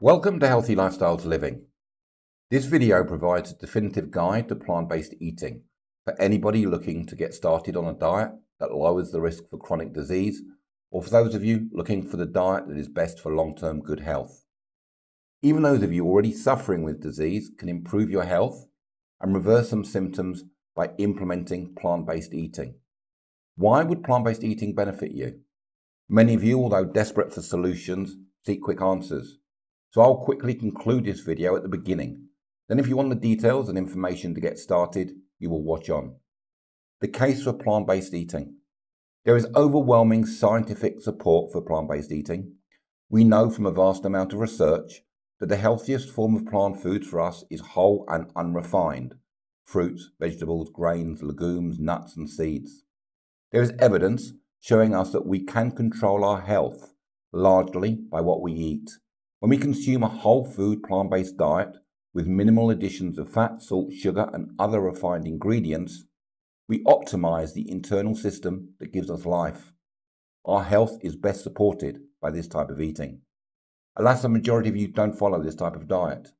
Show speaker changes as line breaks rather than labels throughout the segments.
Welcome to Healthy Lifestyles Living. This video provides a definitive guide to plant-based eating for anybody looking to get started on a diet that lowers the risk for chronic disease, or for those of you looking for the diet that is best for long-term good health. Even those of you already suffering with disease can improve your health and reverse some symptoms by implementing plant-based eating. Why would plant-based eating benefit you? Many of you, although desperate for solutions, seek quick answers. So I'll quickly conclude this video at the beginning. Then if you want the details and information to get started, you will watch on. The case for plant-based eating. There is overwhelming scientific support for plant-based eating. We know from a vast amount of research that the healthiest form of plant foods for us is whole and unrefined. Fruits, vegetables, grains, legumes, nuts and seeds. There is evidence showing us that we can control our health largely by what we eat. When we consume a whole food plant-based diet with minimal additions of fat, salt, sugar and other refined ingredients, we optimize the internal system that gives us life. Our health is best supported by this type of eating. Alas, the majority of you don't follow this type of diet.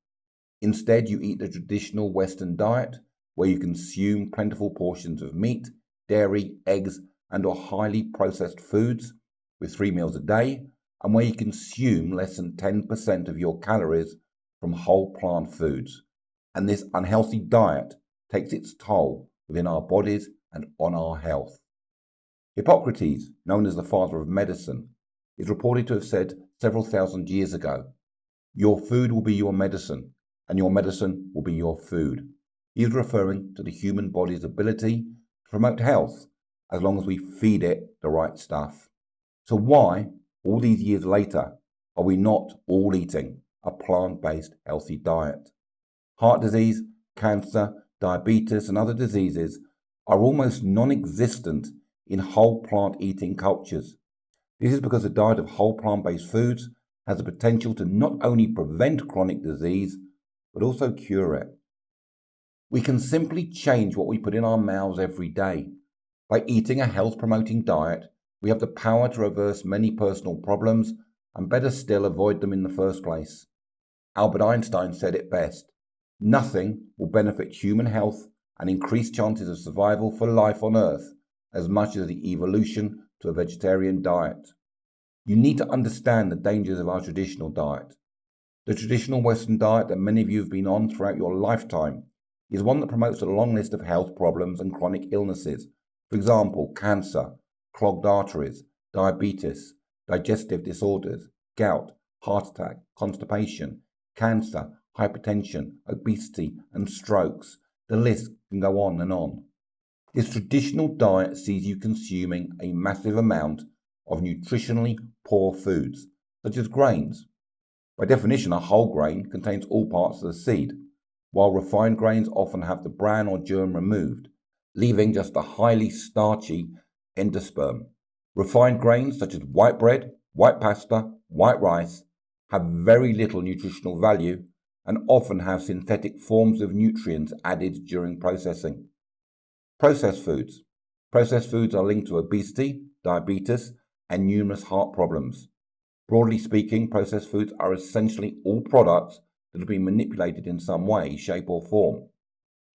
Instead, you eat the traditional Western diet where you consume plentiful portions of meat, dairy, eggs and or highly processed foods with 3 meals a day, and where you consume less than 10% of your calories from whole plant foods. And this unhealthy diet takes its toll within our bodies and on our health. Hippocrates, known as the father of medicine, is reported to have said several thousand years ago, "Your food will be your medicine, and your medicine will be your food." He is referring to the human body's ability to promote health as long as we feed it the right stuff. So why, all these years later, are we not all eating a plant-based healthy diet? Heart disease, cancer, diabetes and other diseases are almost non-existent in whole plant eating cultures. This is because a diet of whole plant-based foods has the potential to not only prevent chronic disease, but also cure it. We can simply change what we put in our mouths every day. By eating a health-promoting diet, we have the power to reverse many personal problems and better still avoid them in the first place. Albert Einstein said it best, "Nothing will benefit human health and increase chances of survival for life on Earth as much as the evolution to a vegetarian diet." You need to understand the dangers of our traditional diet. The traditional Western diet that many of you have been on throughout your lifetime is one that promotes a long list of health problems and chronic illnesses. For example, cancer, clogged arteries, diabetes, digestive disorders, gout, heart attack, constipation, cancer, hypertension, obesity and strokes. The list can go on and on. This traditional diet sees you consuming a massive amount of nutritionally poor foods, such as grains. By definition, a whole grain contains all parts of the seed, while refined grains often have the bran or germ removed, leaving just a highly starchy endosperm. Refined grains such as white bread, white pasta, white rice have very little nutritional value and often have synthetic forms of nutrients added during processing. Processed foods. Processed foods are linked to obesity, diabetes, and numerous heart problems. Broadly speaking, processed foods are essentially all products that have been manipulated in some way, shape or form.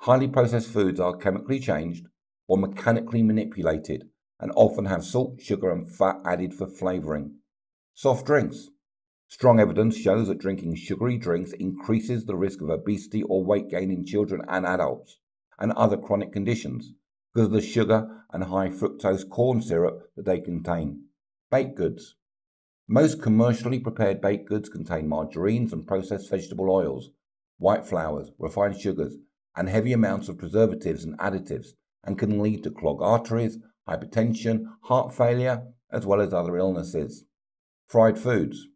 Highly processed foods are chemically changed or mechanically manipulated and often have salt, sugar and fat added for flavoring. Soft drinks. Strong evidence shows that drinking sugary drinks increases the risk of obesity or weight gain in children and adults and other chronic conditions because of the sugar and high fructose corn syrup that they contain. Baked goods. Most commercially prepared baked goods contain margarines and processed vegetable oils, white flours, refined sugars, and heavy amounts of preservatives and additives, and can lead to clogged arteries, hypertension, heart failure, as well as other illnesses. Fried foods.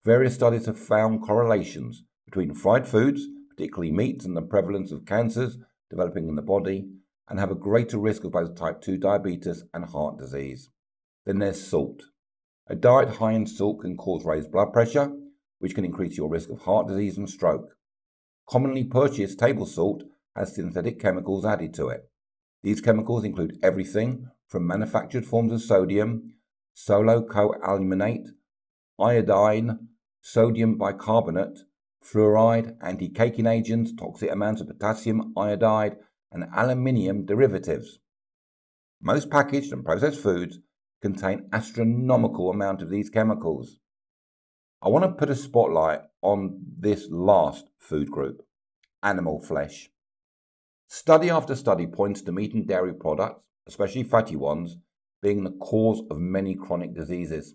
Various studies have found correlations between fried foods, particularly meats, and the prevalence of cancers developing in the body, and have a greater risk of both type 2 diabetes and heart disease. Then there's salt. A diet high in salt can cause raised blood pressure, which can increase your risk of heart disease and stroke. Commonly purchased table salt has synthetic chemicals added to it. These chemicals include everything from manufactured forms of sodium, solo-coaluminate, iodine, sodium bicarbonate, fluoride, anti-caking agents, toxic amounts of potassium iodide, and aluminium derivatives. Most packaged and processed foods contain astronomical amounts of these chemicals. I want to put a spotlight on this last food group, animal flesh. Study after study points to meat and dairy products, especially fatty ones, being the cause of many chronic diseases.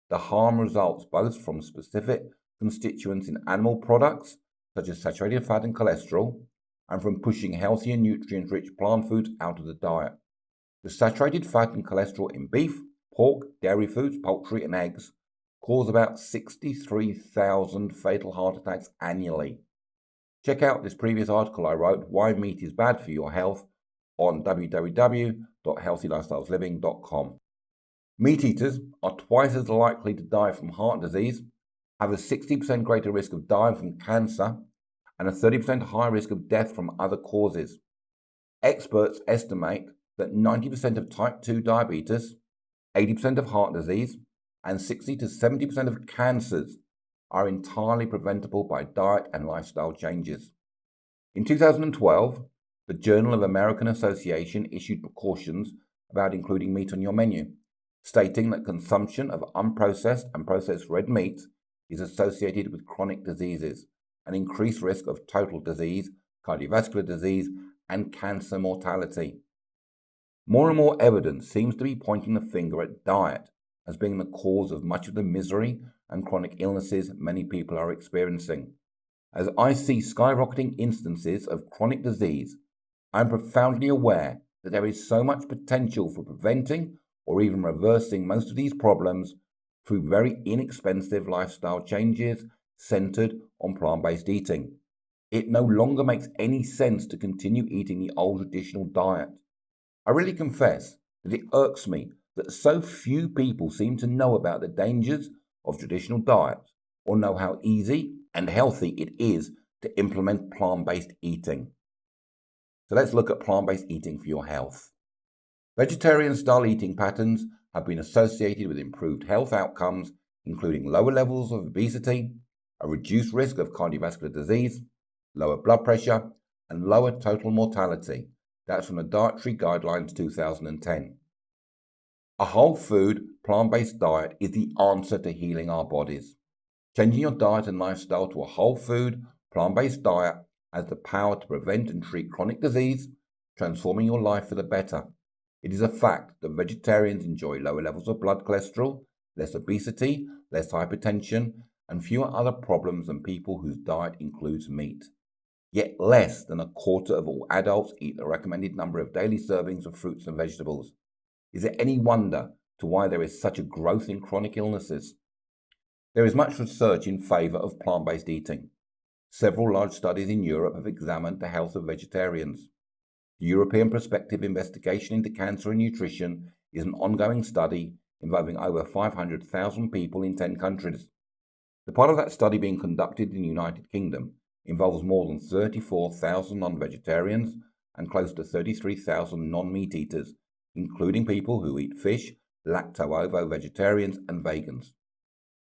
The harm results both from specific constituents in animal products, such as saturated fat and cholesterol, and from pushing healthy and nutrient-rich plant foods out of the diet. The saturated fat and cholesterol in beef, pork, dairy foods, poultry, and eggs cause about 63,000 fatal heart attacks annually. Check out this previous article I wrote, Why Meat is Bad for Your Health, on www.healthylifestylesliving.com. Meat eaters are twice as likely to die from heart disease, have a 60% greater risk of dying from cancer, and a 30% higher risk of death from other causes. Experts estimate that 90% of type 2 diabetes, 80% of heart disease, and 60 to 70% of cancers are entirely preventable by diet and lifestyle changes. In 2012, the Journal of American Association issued precautions about including meat on your menu, stating that consumption of unprocessed and processed red meat is associated with chronic diseases, an increased risk of total disease, cardiovascular disease, and cancer mortality. More and more evidence seems to be pointing the finger at diet as being the cause of much of the misery and chronic illnesses many people are experiencing. As I see skyrocketing instances of chronic disease, I am profoundly aware that there is so much potential for preventing or even reversing most of these problems through very inexpensive lifestyle changes centered on plant-based eating. It no longer makes any sense to continue eating the old traditional diet. I really confess that it irks me that so few people seem to know about the dangers of traditional diets or know how easy and healthy it is to implement plant-based eating. So let's look at plant-based eating for your health. Vegetarian-style eating patterns have been associated with improved health outcomes, including lower levels of obesity, a reduced risk of cardiovascular disease, lower blood pressure, and lower total mortality. That's from the Dietary Guidelines 2010. A whole food, plant-based diet is the answer to healing our bodies. Changing your diet and lifestyle to a whole food, plant-based diet has the power to prevent and treat chronic disease, transforming your life for the better. It is a fact that vegetarians enjoy lower levels of blood cholesterol, less obesity, less hypertension, and fewer other problems than people whose diet includes meat. Yet less than a quarter of all adults eat the recommended number of daily servings of fruits and vegetables. Is it any wonder to why there is such a growth in chronic illnesses? There is much research in favour of plant-based eating. Several large studies in Europe have examined the health of vegetarians. The European Prospective Investigation into Cancer and Nutrition is an ongoing study involving over 500,000 people in 10 countries. The part of that study being conducted in the United Kingdom involves more than 34,000 non-vegetarians and close to 33,000 non-meat eaters, including people who eat fish, lacto-ovo-vegetarians, and vegans.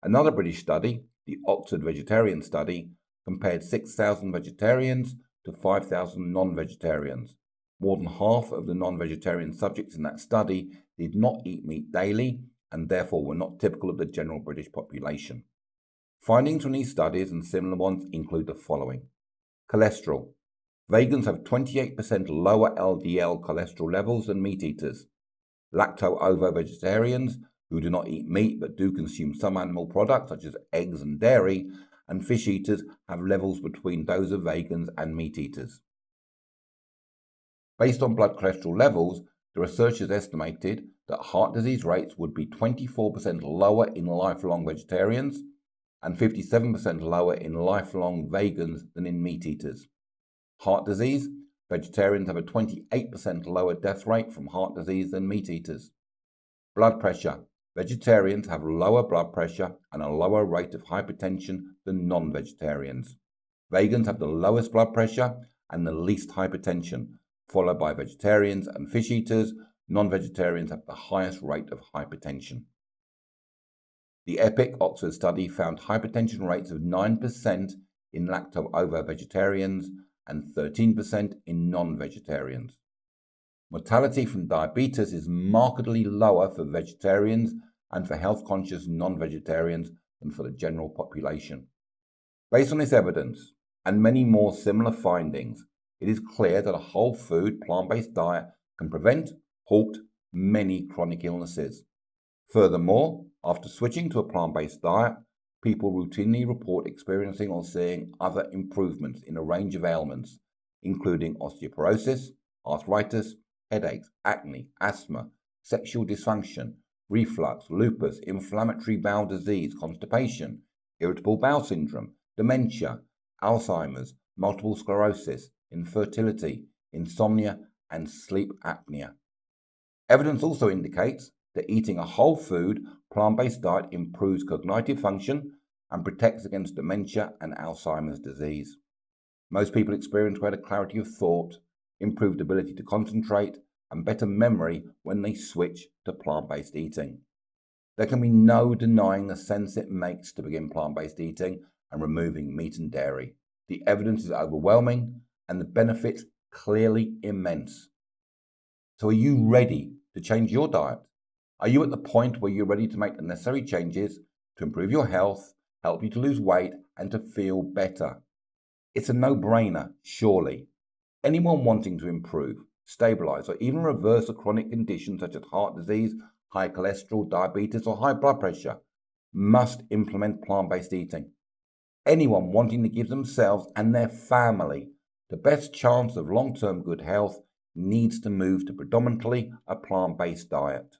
Another British study, the Oxford Vegetarian Study, compared 6,000 vegetarians to 5,000 non-vegetarians. More than half of the non-vegetarian subjects in that study did not eat meat daily and therefore were not typical of the general British population. Findings from these studies and similar ones include the following. Cholesterol. Vegans have 28% lower LDL cholesterol levels than meat eaters. Lacto-ovo-vegetarians, who do not eat meat but do consume some animal products such as eggs and dairy, and fish eaters have levels between those of vegans and meat eaters. Based on blood cholesterol levels, the researchers estimated that heart disease rates would be 24% lower in lifelong vegetarians and 57% lower in lifelong vegans than in meat eaters. Heart disease, vegetarians have a 28% lower death rate from heart disease than meat eaters. Blood pressure, vegetarians have lower blood pressure and a lower rate of hypertension than non-vegetarians. Vegans have the lowest blood pressure and the least hypertension, followed by vegetarians and fish eaters. Non-vegetarians have the highest rate of hypertension. The EPIC Oxford study found hypertension rates of 9% in lacto-ovo vegetarians and 13% in non-vegetarians. Mortality from diabetes is markedly lower for vegetarians and for health-conscious non-vegetarians than for the general population. Based on this evidence and many more similar findings, it is clear that a whole food, plant-based diet can prevent, halt many chronic illnesses. Furthermore, after switching to a plant-based diet, people routinely report experiencing or seeing other improvements in a range of ailments, including osteoporosis, arthritis, headaches, acne, asthma, sexual dysfunction, reflux, lupus, inflammatory bowel disease, constipation, irritable bowel syndrome, dementia, Alzheimer's, multiple sclerosis, infertility, insomnia, and sleep apnea. Evidence also indicates that eating a whole food, plant-based diet improves cognitive function and protects against dementia and Alzheimer's disease. Most people experience greater clarity of thought, improved ability to concentrate, and better memory when they switch to plant-based eating. There can be no denying the sense it makes to begin plant-based eating and removing meat and dairy. The evidence is overwhelming and the benefits clearly immense. So are you ready to change your diet? Are you at the point where you're ready to make the necessary changes to improve your health, help you to lose weight, and to feel better? It's a no-brainer, surely. Anyone wanting to improve, stabilize, or even reverse a chronic condition such as heart disease, high cholesterol, diabetes, or high blood pressure must implement plant-based eating. Anyone wanting to give themselves and their family the best chance of long-term good health needs to move to predominantly a plant-based diet.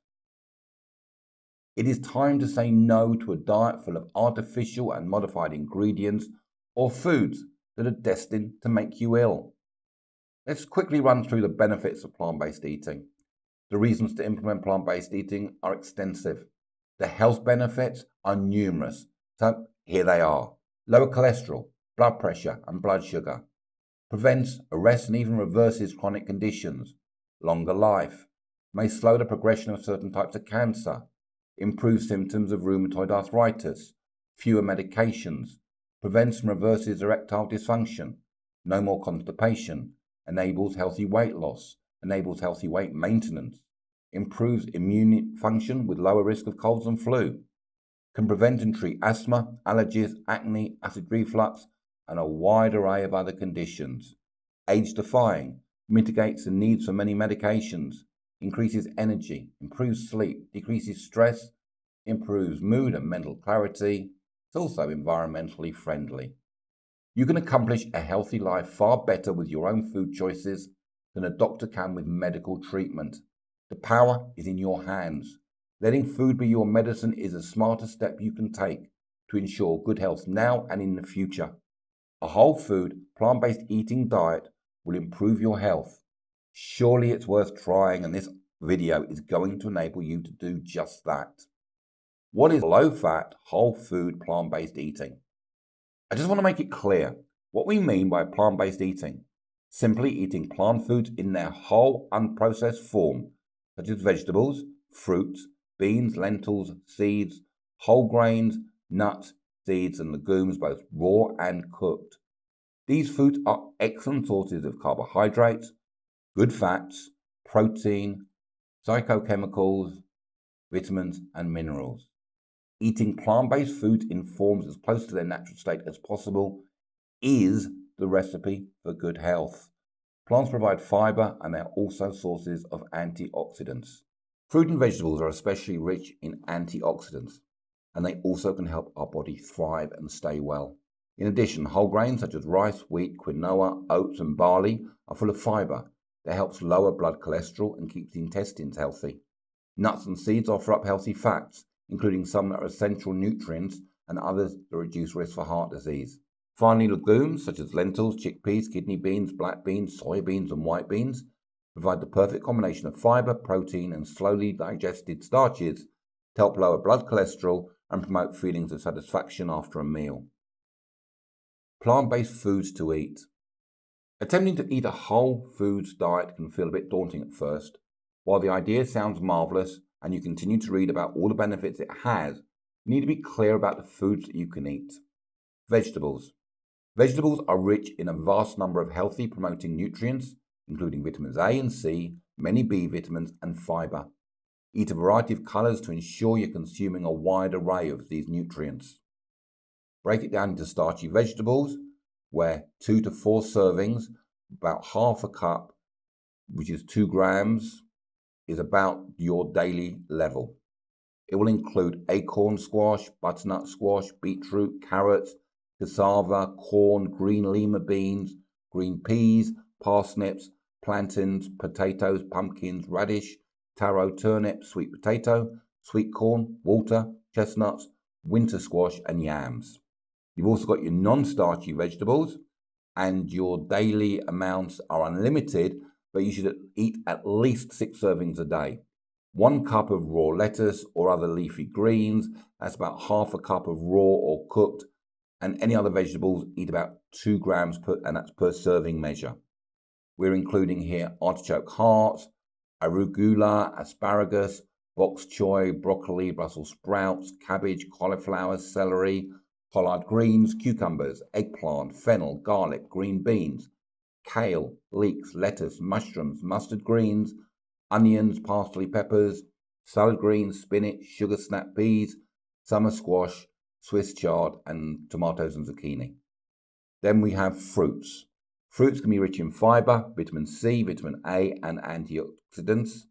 It is time to say no to a diet full of artificial and modified ingredients or foods that are destined to make you ill. Let's quickly run through the benefits of plant-based eating. The reasons to implement plant-based eating are extensive. The health benefits are numerous. So here they are. Lower cholesterol, blood pressure and blood sugar. Prevents, arrests and even reverses chronic conditions. Longer life. May slow the progression of certain types of cancer. Improves symptoms of rheumatoid arthritis. Fewer medications. Prevents and reverses erectile dysfunction. No more constipation. Enables healthy weight loss. Enables healthy weight maintenance. Improves immune function with lower risk of colds and flu. Can prevent and treat asthma, allergies, acne, acid reflux, and a wide array of other conditions. Age-defying, mitigates the needs for many medications, increases energy, improves sleep, decreases stress, improves mood and mental clarity. It's also environmentally friendly. You can accomplish a healthy life far better with your own food choices than a doctor can with medical treatment. The power is in your hands. Letting food be your medicine is the smartest step you can take to ensure good health now and in the future. A whole food, plant-based eating diet will improve your health. Surely it's worth trying, and this video is going to enable you to do just that. What is low-fat, whole food, plant-based eating? I just want to make it clear what we mean by plant-based eating. Simply eating plant foods in their whole unprocessed form, such as vegetables, fruits, beans, lentils, seeds, whole grains, nuts, seeds and legumes, both raw and cooked. These foods are excellent sources of carbohydrates, good fats, protein, phytochemicals, vitamins and minerals. Eating plant-based foods in forms as close to their natural state as possible is the recipe for good health. Plants provide fiber and they're also sources of antioxidants. Fruit and vegetables are especially rich in antioxidants, and they also can help our body thrive and stay well. In addition, whole grains such as rice, wheat, quinoa, oats and barley are full of fiber that helps lower blood cholesterol and keeps the intestines healthy. Nuts and seeds offer up healthy fats, including some that are essential nutrients and others that reduce risk for heart disease. Finally, legumes such as lentils, chickpeas, kidney beans, black beans, soybeans and white beans provide the perfect combination of fiber, protein and slowly digested starches to help lower blood cholesterol and promote feelings of satisfaction after a meal. Plant-based foods to eat. Attempting to eat a whole foods diet can feel a bit daunting at first. While the idea sounds marvelous and you continue to read about all the benefits it has, You need to be clear about the foods that you can eat. Vegetables. Vegetables are rich in a vast number of healthy promoting nutrients, including vitamins A and C, many B vitamins, and fiber. Eat a variety of colours to ensure you're consuming a wide array of these nutrients. Break it down into starchy vegetables, where 2 to 4 servings, about half a cup, which is 2 grams, is about your daily level. It will include acorn squash, butternut squash, beetroot, carrots, cassava, corn, green lima beans, green peas, parsnips, plantains, potatoes, pumpkins, radish, taro, turnip, sweet potato, sweet corn, water, chestnuts, winter squash, and yams. You've also got your non-starchy vegetables, and your daily amounts are unlimited, but you should eat at least 6 servings a day. 1 cup of raw lettuce or other leafy greens, that's about half a cup of raw or cooked, and any other vegetables, eat about 2 grams and that's per serving measure. We're including here artichoke hearts, arugula, asparagus, bok choy, broccoli, Brussels sprouts, cabbage, cauliflower, celery, collard greens, cucumbers, eggplant, fennel, garlic, green beans, kale, leeks, lettuce, mushrooms, mustard greens, onions, parsley, peppers, salad greens, spinach, sugar snap peas, summer squash, Swiss chard, and tomatoes and zucchini. Then we have fruits. Fruits can be rich in fiber, vitamin C, vitamin A, and antioxidants.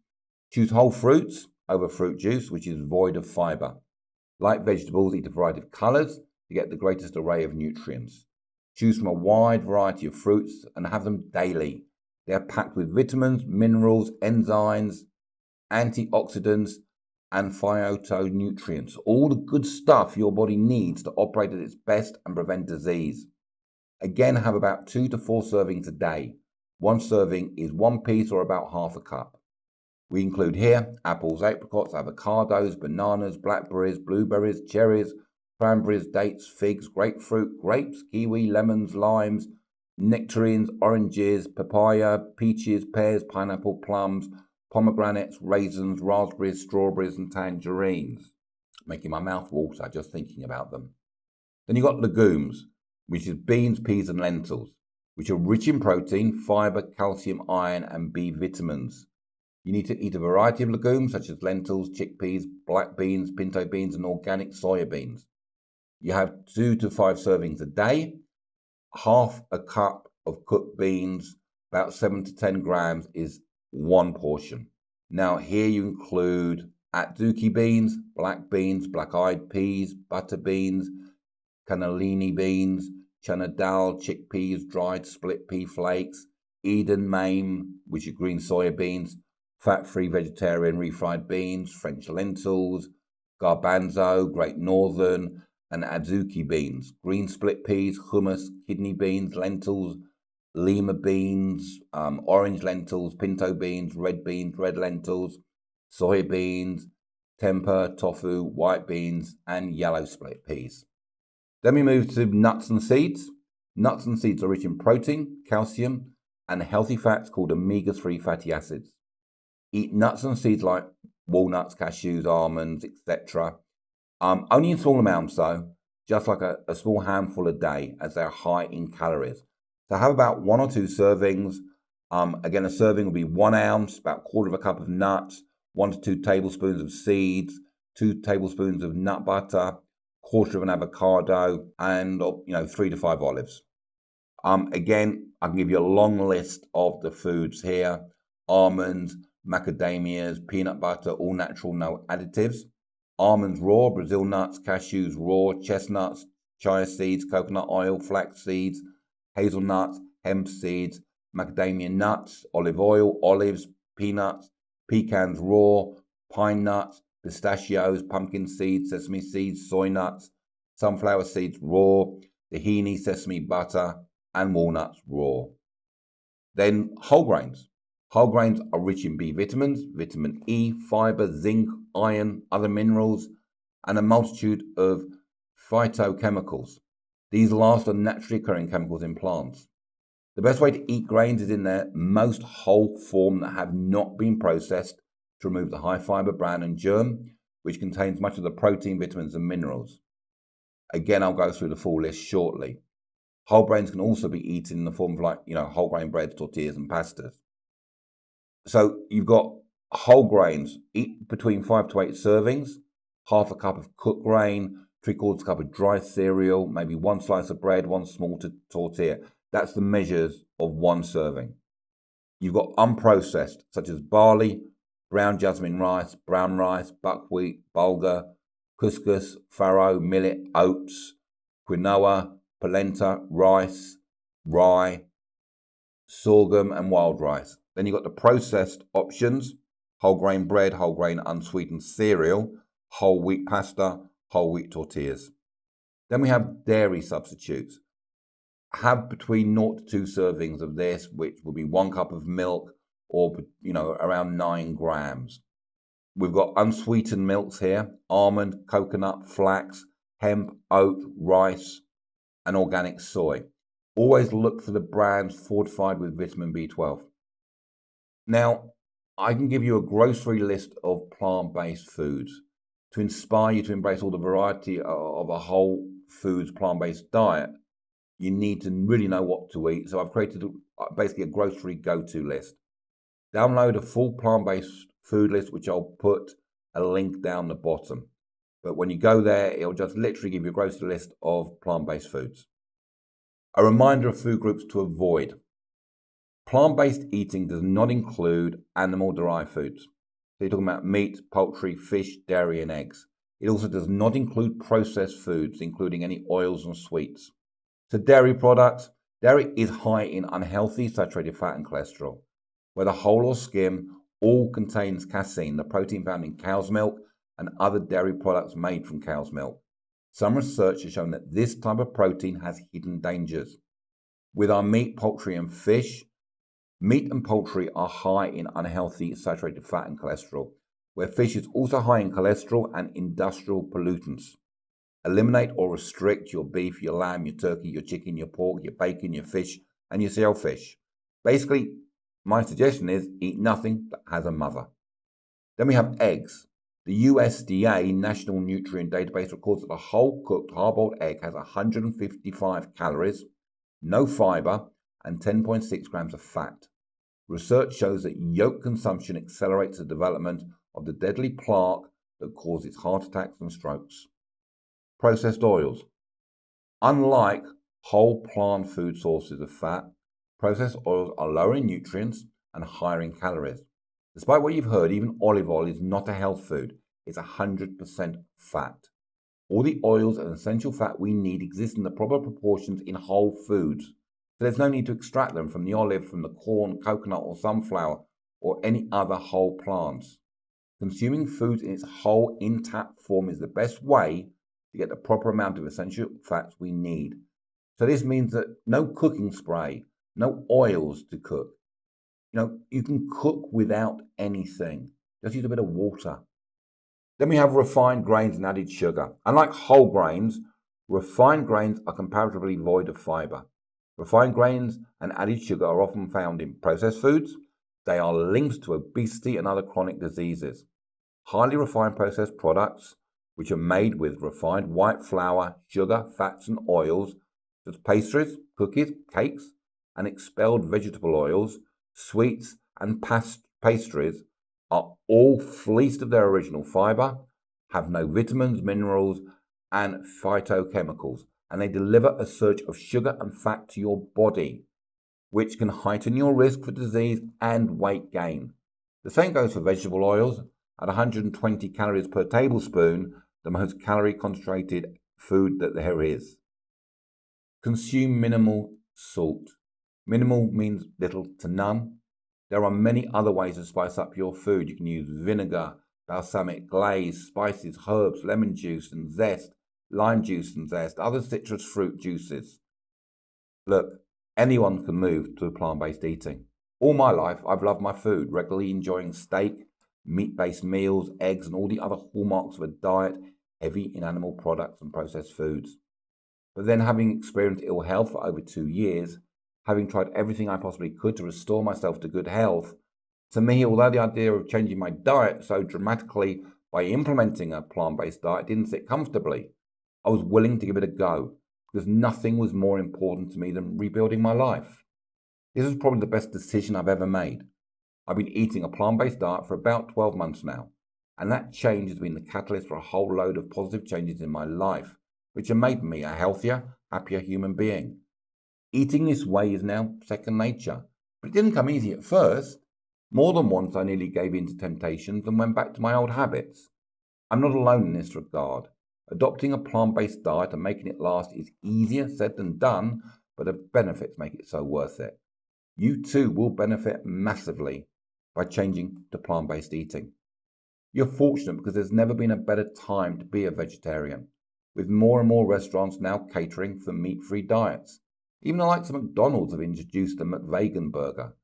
Choose whole fruits over fruit juice, which is void of fiber. Like vegetables, eat a variety of colours to get the greatest array of nutrients. Choose from a wide variety of fruits and have them daily. They are packed with vitamins, minerals, enzymes, antioxidants, and phytonutrients, all the good stuff your body needs to operate at its best and prevent disease. Again, have about 2 to 4 servings a day. 1 serving is 1 piece or about half a cup. We include here apples, apricots, avocados, bananas, blackberries, blueberries, cherries, cranberries, dates, figs, grapefruit, grapes, kiwi, lemons, limes, nectarines, oranges, papaya, peaches, pears, pineapple, plums, pomegranates, raisins, raspberries, strawberries, and tangerines. Making my mouth water just thinking about them. Then you've got legumes, which is beans, peas, and lentils, which are rich in protein, fiber, calcium, iron, and B vitamins. You need to eat a variety of legumes such as lentils, chickpeas, black beans, pinto beans, and organic soya beans. You have 2 to 5 servings a day. Half a cup of cooked beans, about 7 to 10 grams, is 1 portion. Now here you include azuki beans, black-eyed peas, butter beans, cannellini beans, chana dal, chickpeas, dried split pea flakes, edamame, which is green soya beans, fat-free vegetarian refried beans, French lentils, garbanzo, Great Northern, and azuki beans, green split peas, hummus, kidney beans, lentils, lima beans, orange lentils, pinto beans, red lentils, soybeans, tempeh, tofu, white beans, and yellow split peas. Then we move to nuts and seeds. Nuts and seeds are rich in protein, calcium, and healthy fats called omega-3 fatty acids. Eat nuts and seeds like walnuts, cashews, almonds, etc. Only in small amounts though, just like a small handful a day, as they're high in calories. So have about 1 or 2 servings. Again, a serving will be 1 ounce, about 1/4 cup of nuts, 1 to 2 tablespoons of seeds, 2 tablespoons of nut butter, 1/4 of an avocado, and 3 to 5 olives. Again, I can give you a long list of the foods here: almonds, macadamias, peanut butter, all natural, no additives. Almonds raw, Brazil nuts, cashews raw, chestnuts, chia seeds, coconut oil, flax seeds, hazelnuts, hemp seeds, macadamia nuts, olive oil, olives, peanuts, pecans raw, pine nuts, pistachios, pumpkin seeds, sesame seeds, soy nuts, sunflower seeds raw, tahini, sesame butter, and walnuts raw. Then whole grains. Whole grains are rich in B vitamins, vitamin E, fiber, zinc, iron, other minerals, and a multitude of phytochemicals. These last are naturally occurring chemicals in plants. The best way to eat grains is in their most whole form that have not been processed to remove the high fiber, bran, and germ. which contains much of the protein, vitamins, and minerals. Again, I'll go through the full list shortly. Whole grains can also be eaten in the form of whole grain breads, tortillas, and pastas. So you've got whole grains, eat between 5 to 8 servings, half a cup of cooked grain, 3/4 cup of dry cereal, maybe 1 slice of bread, 1 small tortilla. That's the measures of 1 serving. You've got unprocessed, such as barley, brown jasmine rice, brown rice, buckwheat, bulgur, couscous, farro, millet, oats, quinoa, polenta, rice, rye, sorghum, and wild rice. Then you've got the processed options: whole grain bread, whole grain unsweetened cereal, whole wheat pasta, whole wheat tortillas. Then we have dairy substitutes. Have between 0 to 2 servings of this, which will be 1 cup of milk, or around 9 grams. We've got unsweetened milks here: almond, coconut, flax, hemp, oat, rice, and organic soy. Always look for the brands fortified with vitamin B12. Now, I can give you a grocery list of plant-based foods to inspire you to embrace all the variety of a whole foods plant-based diet. You need to really know what to eat. So I've created basically a grocery go-to list. Download a full plant-based food list, which I'll put a link down the bottom. But when you go there, it'll just literally give you a grocery list of plant-based foods. A reminder of food groups to avoid. Plant-based eating does not include animal-derived foods. So you're talking about meat, poultry, fish, dairy, and eggs. It also does not include processed foods, including any oils and sweets. So dairy products. Dairy is high in unhealthy saturated fat and cholesterol. Whether whole or skim, all contains casein, the protein found in cow's milk and other dairy products made from cow's milk. Some research has shown that this type of protein has hidden dangers. With our meat, poultry, and fish, meat and poultry are high in unhealthy saturated fat and cholesterol, where fish is also high in cholesterol and industrial pollutants. Eliminate or restrict your beef, your lamb, your turkey, your chicken, your pork, your bacon, your fish, and your shellfish. Basically, my suggestion is eat nothing that has a mother. Then we have eggs. The USDA National Nutrient Database records that a whole cooked hard-boiled egg has 155 calories, no fiber, and 10.6 grams of fat. Research shows that yolk consumption accelerates the development of the deadly plaque that causes heart attacks and strokes. Processed oils. Unlike whole plant food sources of fat, processed oils are lower in nutrients and higher in calories. Despite what you've heard, even olive oil is not a health food. It's 100% fat. All the oils and essential fat we need exist in the proper proportions in whole foods. So there's no need to extract them from the olive, from the corn, coconut, or sunflower, or any other whole plants. Consuming food in its whole intact form is the best way to get the proper amount of essential fats we need. So this means that no cooking spray, no oils to cook. You can cook without anything. Just use a bit of water. Then we have refined grains and added sugar. Unlike whole grains, refined grains are comparatively void of fiber. Refined grains and added sugar are often found in processed foods. They are linked to obesity and other chronic diseases. Highly refined processed products, which are made with refined white flour, sugar, fats, and oils, such as pastries, cookies, cakes, and expelled vegetable oils, sweets, and pastries, are all fleeced of their original fiber, have no vitamins, minerals, and phytochemicals, and they deliver a surge of sugar and fat to your body, which can heighten your risk for disease and weight gain. The same goes for vegetable oils. At 120 calories per tablespoon, the most calorie concentrated food that there is. Consume minimal salt. Minimal means little to none. There are many other ways to spice up your food. You can use vinegar, balsamic glaze, spices, herbs, lemon juice and zest, lime juice and zest, other citrus fruit juices. Look, anyone can move to plant-based eating. All my life, I've loved my food, regularly enjoying steak, meat-based meals, eggs, and all the other hallmarks of a diet heavy in animal products and processed foods. But then, having experienced ill health for over 2 years, having tried everything I possibly could to restore myself to good health, to me, although the idea of changing my diet so dramatically By implementing a plant-based diet, it didn't sit comfortably. I was willing to give it a go because nothing was more important to me than rebuilding my life. This was probably the best decision I've ever made. I've been eating a plant-based diet for about 12 months now, and that change has been the catalyst for a whole load of positive changes in my life, which have made me a healthier, happier human being. Eating this way is now second nature, but it didn't come easy at first. More than once I nearly gave in to temptations and went back to my old habits. I'm not alone in this regard. Adopting a plant-based diet and making it last is easier said than done, but the benefits make it so worth it. You too will benefit massively by changing to plant-based eating. You're fortunate because there's never been a better time to be a vegetarian, with more and more restaurants now catering for meat-free diets. Even the likes of McDonald's have introduced the McVegan burger.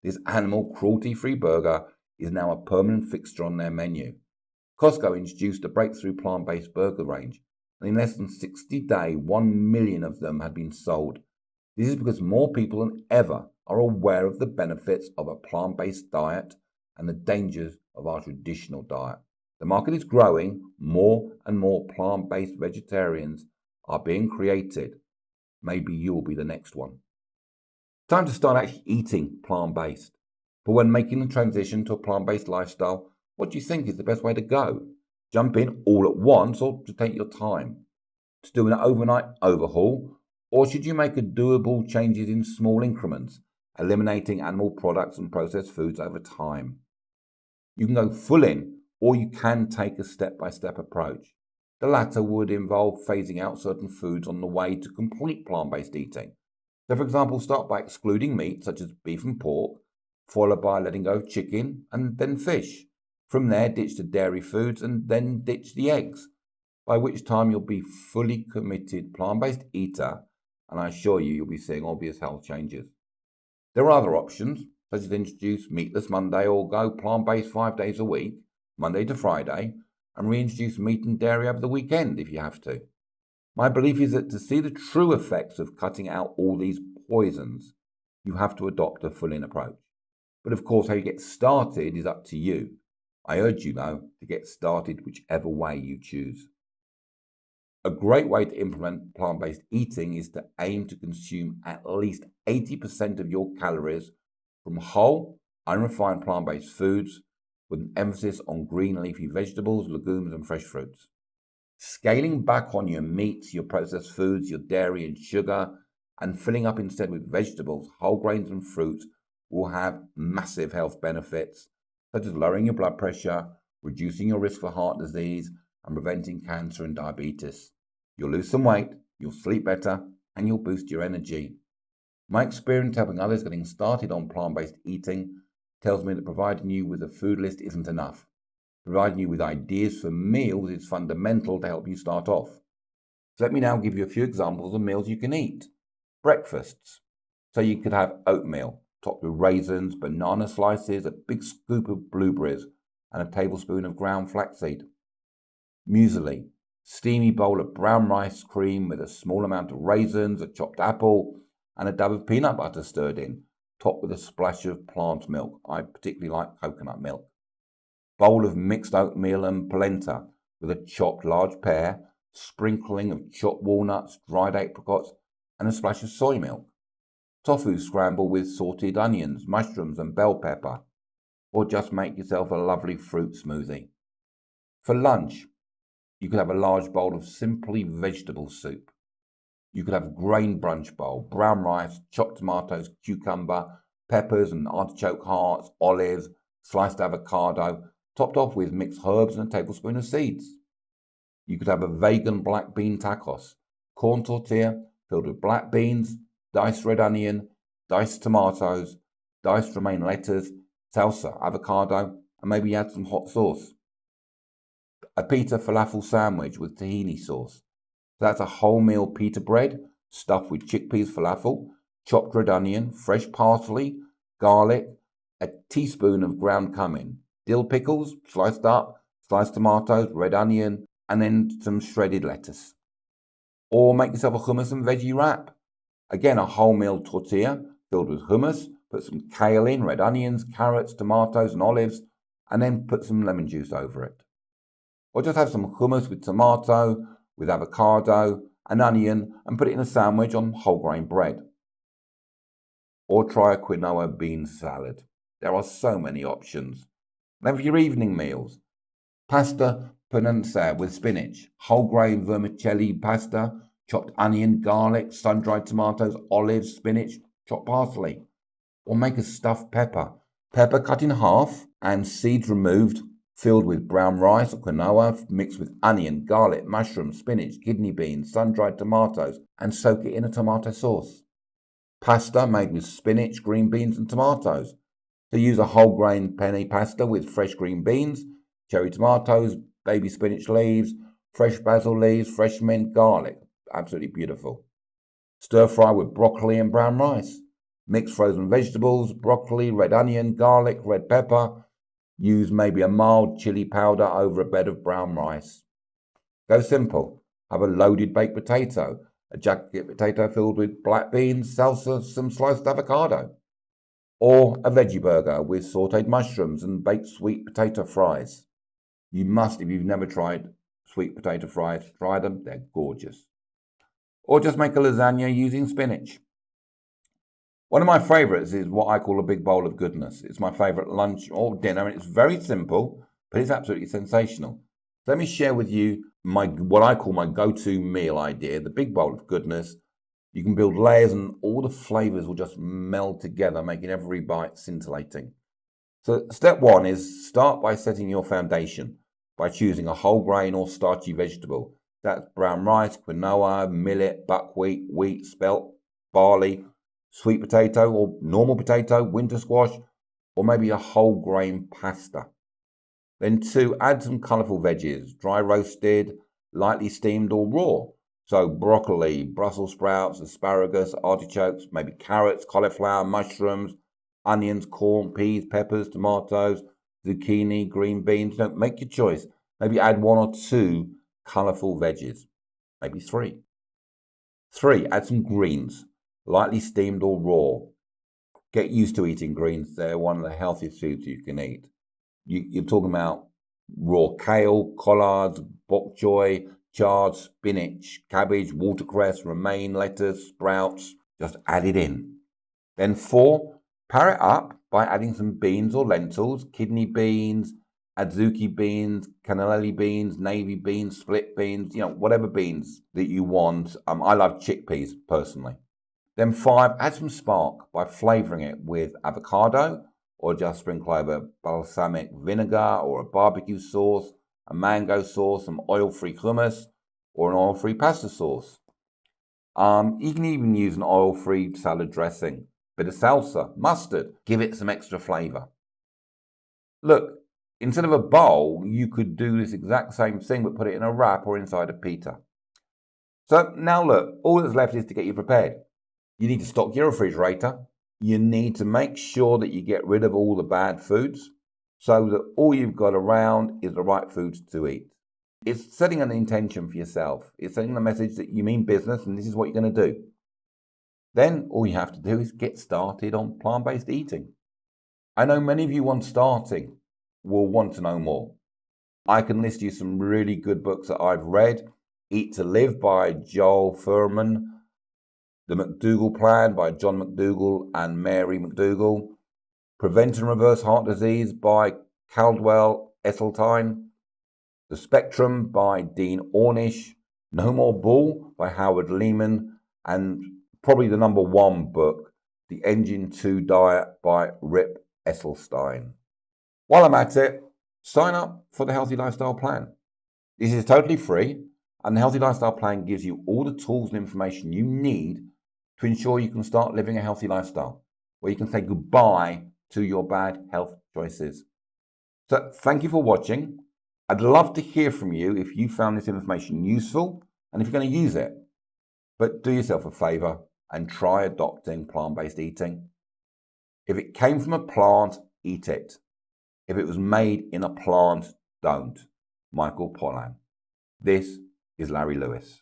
This animal cruelty-free burger is now a permanent fixture on their menu. Costco introduced a breakthrough plant-based burger range, and in less than 60 days, 1 million of them had been sold. This is because more people than ever are aware of the benefits of a plant-based diet and the dangers of our traditional diet. The market is growing. More and more plant-based vegetarians are being created. Maybe you'll be the next one. Time to start actually eating plant-based. But when making the transition to a plant-based lifestyle, what do you think is the best way to go? Jump in all at once or to take your time? To do an overnight overhaul? Or should you make doable changes in small increments, eliminating animal products and processed foods over time? You can go full in, or you can take a step-by-step approach. The latter would involve phasing out certain foods on the way to complete plant-based eating. So, for example, start by excluding meat, such as beef and pork, followed by letting go of chicken and then fish. From there, ditch the dairy foods and then ditch the eggs, by which time you'll be fully committed plant-based eater, and I assure you, you'll be seeing obvious health changes. There are other options, such as introduce meatless Monday or go plant-based 5 days a week, Monday to Friday, and reintroduce meat and dairy over the weekend if you have to. My belief is that to see the true effects of cutting out all these poisons, you have to adopt a full-in approach. But of course, how you get started is up to you. I urge you, though, to get started whichever way you choose. A great way to implement plant-based eating is to aim to consume at least 80% of your calories from whole, unrefined plant-based foods, with an emphasis on green leafy vegetables, legumes, and fresh fruits. Scaling back on your meats, your processed foods, your dairy and sugar, and filling up instead with vegetables, whole grains, and fruits will have massive health benefits, such as lowering your blood pressure, reducing your risk for heart disease, and preventing cancer and diabetes. You'll lose some weight, you'll sleep better, and you'll boost your energy. My experience helping others getting started on plant-based eating tells me that providing you with a food list isn't enough. Providing you with ideas for meals is fundamental to help you start off. So let me now give you a few examples of meals you can eat. Breakfasts. So you could have oatmeal, topped with raisins, banana slices, a big scoop of blueberries, and a tablespoon of ground flaxseed. Muesli, steamy bowl of brown rice cream with a small amount of raisins, a chopped apple, and a dab of peanut butter stirred in, topped with a splash of plant milk. I particularly like coconut milk. Bowl of mixed oatmeal and polenta with a chopped large pear, sprinkling of chopped walnuts, dried apricots, and a splash of soy milk. Tofu scramble with sauteed onions, mushrooms, and bell pepper. Or just make yourself a lovely fruit smoothie. For lunch, you could have a large bowl of simply vegetable soup. You could have a grain brunch bowl, brown rice, chopped tomatoes, cucumber, peppers and artichoke hearts, olives, sliced avocado, topped off with mixed herbs and a tablespoon of seeds. You could have a vegan black bean tacos, corn tortilla filled with black beans, diced red onion, diced tomatoes, diced romaine lettuce, salsa, avocado, and maybe add some hot sauce. A pita falafel sandwich with tahini sauce. So that's a wholemeal pita bread stuffed with chickpeas falafel, chopped red onion, fresh parsley, garlic, a teaspoon of ground cumin, dill pickles sliced up, sliced tomatoes, red onion, and then some shredded lettuce. Or make yourself a hummus and veggie wrap. Again, a wholemeal tortilla filled with hummus, put some kale in, red onions, carrots, tomatoes, and olives, and then put some lemon juice over it. Or just have some hummus with tomato, with avocado, and onion, and put it in a sandwich on whole grain bread. Or try a quinoa bean salad. There are so many options. Then for your evening meals, pasta panenza with spinach, whole grain vermicelli pasta, chopped onion, garlic, sun-dried tomatoes, olives, spinach, chopped parsley. Or make a stuffed pepper. Pepper cut in half and seeds removed, filled with brown rice or quinoa, mixed with onion, garlic, mushrooms, spinach, kidney beans, sun-dried tomatoes, and soak it in a tomato sauce. Pasta made with spinach, green beans, and tomatoes. So use a whole grain penne pasta with fresh green beans, cherry tomatoes, baby spinach leaves, fresh basil leaves, fresh mint, garlic. Absolutely beautiful. Stir fry with broccoli and brown rice. Mix frozen vegetables, broccoli, red onion, garlic, red pepper. Use maybe a mild chili powder over a bed of brown rice. Go simple. Have a loaded baked potato, a jacket potato filled with black beans, salsa, some sliced avocado. Or a veggie burger with sauteed mushrooms and baked sweet potato fries. You must, if you've never tried sweet potato fries, try them, they're gorgeous. Or just make a lasagna using spinach. One of my favourites is what I call a big bowl of goodness. It's my favourite lunch or dinner, and it's very simple, but it's absolutely sensational. Let me share with you what I call my go-to meal idea, the big bowl of goodness. You can build layers and all the flavours will just meld together, making every bite scintillating. So step one is start by setting your foundation by choosing a whole grain or starchy vegetable. That's brown rice, quinoa, millet, buckwheat, wheat, spelt, barley, sweet potato or normal potato, winter squash, or maybe a whole grain pasta. Then 2, add some colourful veggies, dry roasted, lightly steamed or raw. So broccoli, Brussels sprouts, asparagus, artichokes, maybe carrots, cauliflower, mushrooms, onions, corn, peas, peppers, tomatoes, zucchini, green beans. No, make your choice. Maybe add 1 or 2 colourful veggies, maybe 3. 3, add some greens, lightly steamed or raw. Get used to eating greens. They're one of the healthiest foods you can eat. You're talking about raw kale, collards, bok choy, chard, spinach, cabbage, watercress, romaine, lettuce, sprouts. Just add it in. Then 4, pair it up by adding some beans or lentils, kidney beans, adzuki beans, cannellini beans, navy beans, split beans, whatever beans that you want. I love chickpeas personally. Then 5, add some spark by flavouring it with avocado, or just sprinkle over balsamic vinegar or a barbecue sauce, a mango sauce, some oil-free hummus, or an oil-free pasta sauce. You can even use an oil-free salad dressing, bit of salsa, mustard, give it some extra flavour. Look, instead of a bowl, you could do this exact same thing but put it in a wrap or inside a pita. So now look, all that's left is to get you prepared. You need to stock your refrigerator. You need to make sure that you get rid of all the bad foods so that all you've got around is the right foods to eat. It's setting an intention for yourself. It's sending the message that you mean business and this is what you're going to do. Then all you have to do is get started on plant-based eating. I know many of you once starting will want to know more. I can list you some really good books that I've read. Eat to Live by Joel Fuhrman, The McDougall Plan by John McDougall and Mary McDougall, Prevent and Reverse Heart Disease by Caldwell Esseltine, The Spectrum by Dean Ornish, No More Bull by Howard Lehman, and probably the number 1 book, The Engine 2 Diet by Rip Esselstyn. While I'm at it, sign up for the Healthy Lifestyle Plan. This is totally free, and the Healthy Lifestyle Plan gives you all the tools and information you need to ensure you can start living a healthy lifestyle, where you can say goodbye to your bad health choices. So thank you for watching. I'd love to hear from you if you found this information useful and if you're going to use it. But do yourself a favour and try adopting plant-based eating. If it came from a plant, eat it. If it was made in a plant, don't. Michael Pollan. This is Larry Lewis.